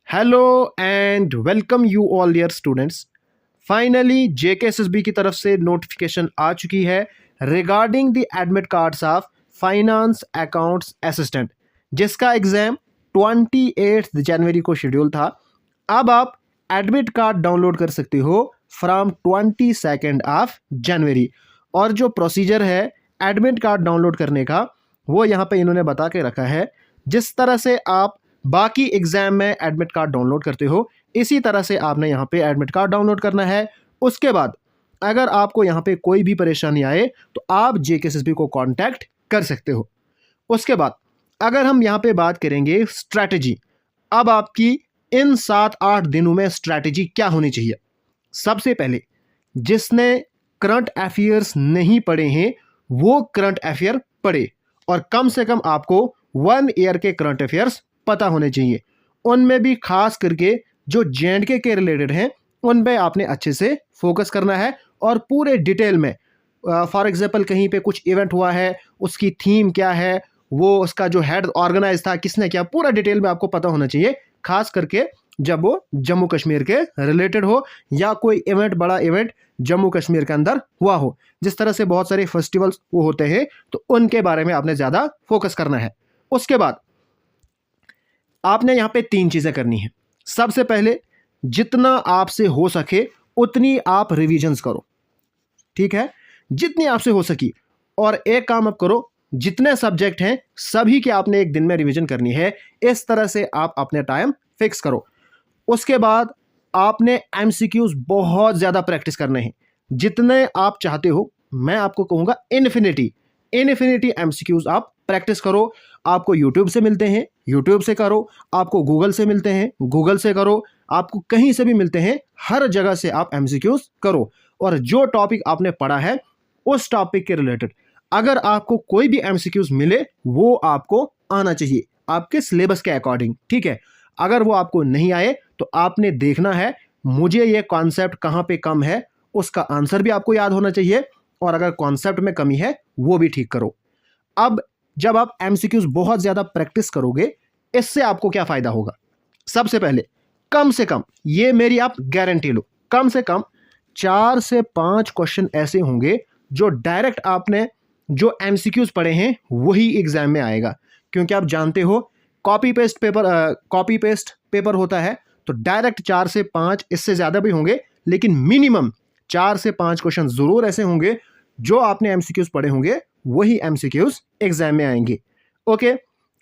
Hello and welcome you all dear students. Finally JKSSB की तरफ से नोटिफिकेशन आ चुकी है regarding the admit cards of finance accounts assistant, जिसका एग्जाम 28 जनवरी को शेड्यूल था। अब आप एडमिट कार्ड डाउनलोड कर सकते हो फ्रॉम 22 ऑफ जनवरी। और जो प्रोसीजर है एडमिट कार्ड डाउनलोड करने का वो यहाँ पे इन्होंने बता के रखा है। जिस तरह से आप बाकी एग्जाम में एडमिट कार्ड डाउनलोड करते हो इसी तरह से आपने यहाँ पे एडमिट कार्ड डाउनलोड करना है। उसके बाद अगर आपको यहाँ पे कोई भी परेशानी आए तो आप जेकेएसएसबी को कांटेक्ट कर सकते हो। उसके बाद अगर हम यहाँ पे बात करेंगे स्ट्रैटेजी, अब आपकी इन 7-8 दिनों में स्ट्रैटेजी क्या होनी चाहिए। सबसे पहले जिसने करंट अफेयर्स नहीं पढ़े हैं वो करंट अफेयर पढ़े और कम से कम आपको 1 ईयर के करंट अफेयर्स पता होने चाहिए। उनमें भी खास करके जो जेएंडके के रिलेटेड हैं उन पे आपने अच्छे से फोकस करना है और पूरे डिटेल में। फॉर एग्जांपल कहीं पे कुछ इवेंट हुआ है, उसकी थीम क्या है, वो उसका जो हेड ऑर्गेनाइज था किसने किया, पूरा डिटेल में आपको पता होना चाहिए। खास करके जब वो जम्मू कश्मीर के रिलेटेड हो या कोई इवेंट, बड़ा इवेंट जम्मू कश्मीर के अंदर हुआ हो। जिस तरह से बहुत सारे फेस्टिवल्स वो होते हैं तो उनके बारे में आपने ज़्यादा फोकस करना है। उसके बाद आपने यहाँ पे 3 चीज़ें करनी है। सबसे पहले जितना आपसे हो सके उतनी आप रिविजन्स करो, ठीक है, जितनी आपसे हो सकी। और एक काम आप करो, जितने सब्जेक्ट हैं सभी के आपने एक दिन में रिवीजन करनी है। इस तरह से आप अपने टाइम फिक्स करो। उसके बाद आपने एमसीक्यूज बहुत ज़्यादा प्रैक्टिस करने हैं, जितने आप चाहते हो। मैं आपको कहूँगा इन्फिनिटी एमसीक्यूज आप प्रैक्टिस करो। आपको यूट्यूब से मिलते हैं, यूट्यूब से करो। आपको गूगल से मिलते हैं, गूगल से करो। आपको कहीं से भी मिलते हैं, हर जगह से आप एमसीक्यूज करो। और जो टॉपिक आपने पढ़ा है उस टॉपिक के रिलेटेड अगर आपको कोई भी एमसीक्यूज मिले वो आपको आना चाहिए आपके सिलेबस के अकॉर्डिंग, ठीक है। अगर वो आपको नहीं आए तो आपने देखना है मुझे ये कॉन्सेप्ट कहाँ पे कम है, उसका आंसर भी आपको याद होना चाहिए। और अगर कॉन्सेप्ट में कमी है वो भी ठीक करो। अब जब आप एमसीक्यूज बहुत ज़्यादा प्रैक्टिस करोगे इससे आपको क्या फ़ायदा होगा। सबसे पहले कम से कम, ये मेरी आप गारंटी लो, कम से कम 4 से 5 क्वेश्चन ऐसे होंगे जो डायरेक्ट आपने जो एमसीक्यूज पढ़े हैं वही एग्जाम में आएगा। क्योंकि आप जानते हो कॉपी पेस्ट पेपर होता है तो डायरेक्ट 4 से 5, इससे ज़्यादा भी होंगे लेकिन मिनिमम 4 से 5 क्वेश्चन ज़रूर ऐसे होंगे जो आपने एमसीक्यूज पढ़े होंगे वही एमसीक्यूज एग्जाम में आएंगे। ओके,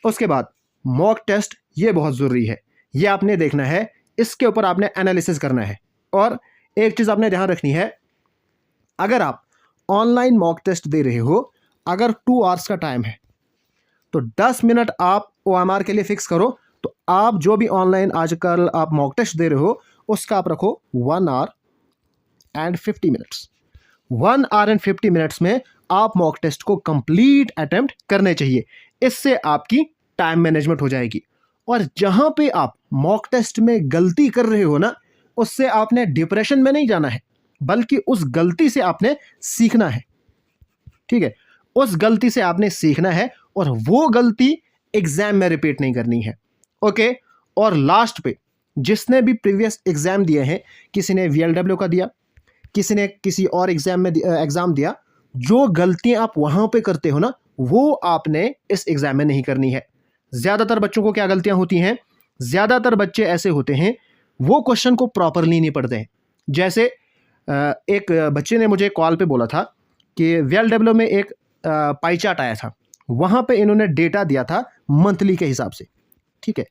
उसके बाद मॉक टेस्ट, ये बहुत ज़रूरी है, ये आपने देखना है, इसके ऊपर आपने एनालिसिस करना है। और एक चीज़ आपने ध्यान रखनी है, अगर आप ऑनलाइन मॉक टेस्ट दे रहे हो, अगर 2 आवर्स का टाइम है तो 10 मिनट आप ओएमआर के लिए फिक्स करो। तो आप जो भी ऑनलाइन आजकल आप मॉक टेस्ट दे रहे हो उसका आप रखो 1 our and 50 minutes. 1 our and 50 minutes में आप मॉक टेस्ट को कंप्लीट अटेम्प्ट करने चाहिए। इससे आपकी टाइम मैनेजमेंट हो जाएगी। और जहां पे आप मॉक टेस्ट में गलती कर रहे हो ना, उससे आपने डिप्रेशन में नहीं जाना है, बल्कि उस गलती से आपने सीखना है, ठीक है। उस गलती से आपने सीखना है और वो गलती एग्जाम में रिपीट नहीं करनी है। ओके, और लास्ट पे जिसने भी प्रीवियस एग्जाम दिए हैं, किसी ने वीएलडब्ल्यू का दिया, किसी ने किसी और एग्जाम में एग्जाम दिया, जो गलतियां आप वहां पे करते हो ना वो आपने इस एग्जाम में नहीं करनी है। ज़्यादातर बच्चों को क्या गलतियां होती हैं, ज़्यादातर बच्चे ऐसे होते हैं वो क्वेश्चन को प्रॉपरली नहीं पढ़ते हैं। जैसे एक बच्चे ने मुझे कॉल पे बोला था कि वीएलडब्ल्यू में एक पाई चार्ट आया था, वहाँ पे इन्होंने डेटा दिया था मंथली के हिसाब से, ठीक है।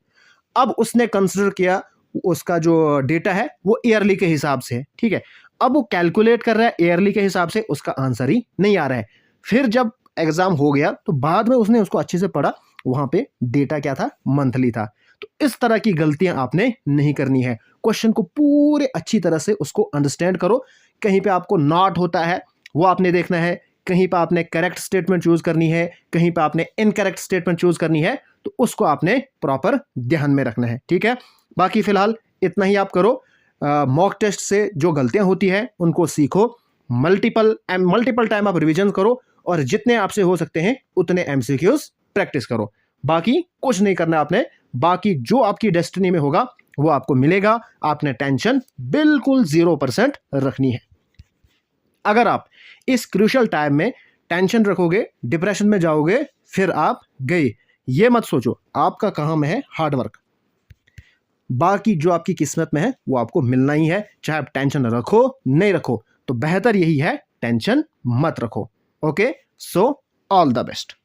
अब उसने कंसिडर किया उसका जो डेटा है वो ईयरली के हिसाब से है, ठीक है। अब वो कैलकुलेट कर रहा है ईयरली के हिसाब से, उसका आंसर ही नहीं आ रहा है। फिर जब एग्जाम हो गया तो बाद में उसने उसको अच्छे से पढ़ा, वहाँ पे डेटा क्या था, मंथली था। तो इस तरह की गलतियां आपने नहीं करनी है। क्वेश्चन को पूरे अच्छी तरह से उसको अंडरस्टैंड करो। कहीं पे आपको नॉट होता है वो आपने देखना है, कहीं पे आपने करेक्ट स्टेटमेंट चूज करनी है, कहीं पे आपने इनकरेक्ट स्टेटमेंट चूज करनी है, तो उसको आपने प्रॉपर ध्यान में रखना है, ठीक है। बाकी फिलहाल इतना ही आप करो। मॉक टेस्ट से जो गलतियां होती है उनको सीखो, मल्टीपल टाइम आप रिविजन करो और जितने आपसे हो सकते हैं उतने एमसीक्यूज प्रैक्टिस करो। बाकी कुछ नहीं करना आपने, बाकी जो आपकी डेस्टिनी में होगा वो आपको मिलेगा। आपने टेंशन बिल्कुल 0% रखनी है। अगर आप इस क्रूशियल टाइम में टेंशन रखोगे, डिप्रेशन में जाओगे, फिर आप गए। ये मत सोचो, आपका काम है हार्डवर्क। बाकी जो आपकी किस्मत में है वो आपको मिलना ही है, चाहे आप टेंशन रखो नहीं रखो। तो बेहतर यही है, टेंशन मत रखो। Okay, so all the best.